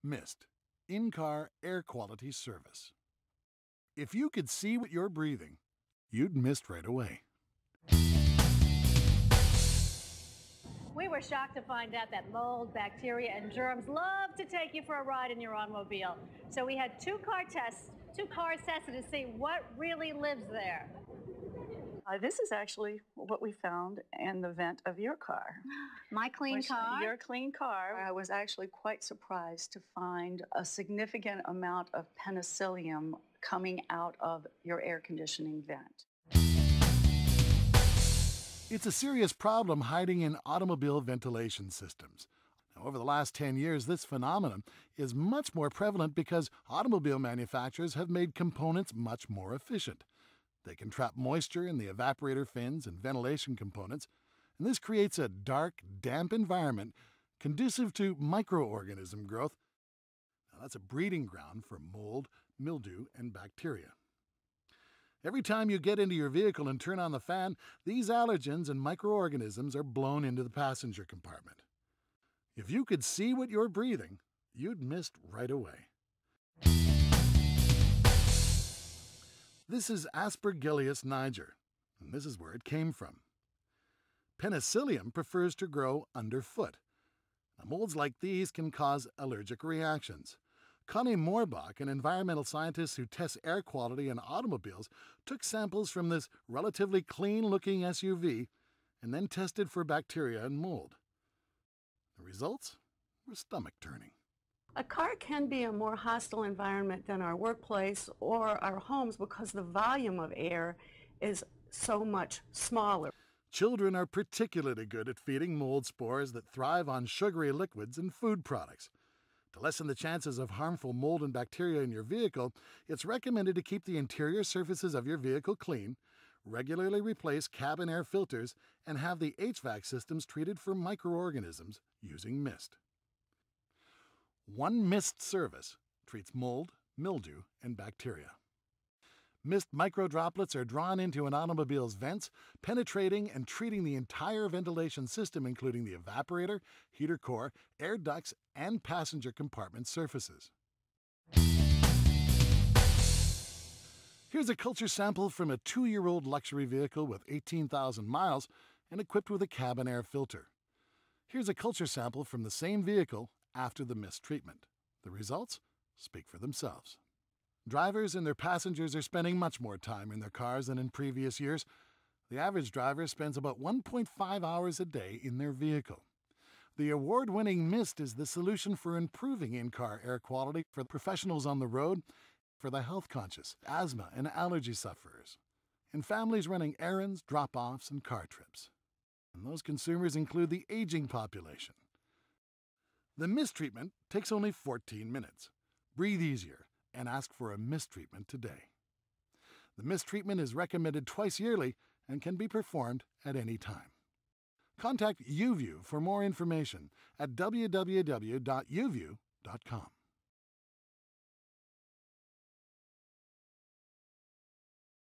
Mist, in-car air quality service. If you could see what you're breathing, you'd mist right away. We were shocked to find out that mold, bacteria, and germs love to take you for a ride in your automobile. So we had two cars tested to see what really lives there. This is actually what we found in the vent of your car. My clean car? Your clean car. I was actually quite surprised to find a significant amount of penicillium coming out of your air conditioning vent. It's a serious problem hiding in automobile ventilation systems. Now, over the last 10 years, this phenomenon is much more prevalent because automobile manufacturers have made components much more efficient. They can trap moisture in the evaporator fins and ventilation components, and this creates a dark, damp environment conducive to microorganism growth. Now, that's a breeding ground for mold, mildew, and bacteria. Every time you get into your vehicle and turn on the fan, these allergens and microorganisms are blown into the passenger compartment. If you could see what you're breathing, you'd mist right away. This is Aspergillus niger, and this is where it came from. Penicillium prefers to grow underfoot. Now, molds like these can cause allergic reactions. Connie Moorbach, an environmental scientist who tests air quality in automobiles, took samples from this relatively clean-looking SUV and then tested for bacteria and mold. The results were stomach-turning. A car can be a more hostile environment than our workplace or our homes because the volume of air is so much smaller. Children are particularly good at feeding mold spores that thrive on sugary liquids and food products. To lessen the chances of harmful mold and bacteria in your vehicle, it's recommended to keep the interior surfaces of your vehicle clean, regularly replace cabin air filters, and have the HVAC systems treated for microorganisms using mist. One Mist service treats mold, mildew, and bacteria. Mist microdroplets are drawn into an automobile's vents, penetrating and treating the entire ventilation system, including the evaporator, heater core, air ducts, and passenger compartment surfaces. Here's a culture sample from a 2-year-old luxury vehicle with 18,000 miles and equipped with a cabin air filter. Here's a culture sample from the same vehicle after the mist treatment. The results speak for themselves. Drivers and their passengers are spending much more time in their cars than in previous years. The average driver spends about 1.5 hours a day in their vehicle. The award-winning Mist is the solution for improving in-car air quality for professionals on the road, for the health-conscious, asthma and allergy sufferers, and families running errands, drop-offs, and car trips. And those consumers include the aging population. The Mist treatment takes only 14 minutes. Breathe easier and ask for a Mist treatment today. The Mist treatment is recommended twice yearly and can be performed at any time. Contact UView for more information at www.uview.com.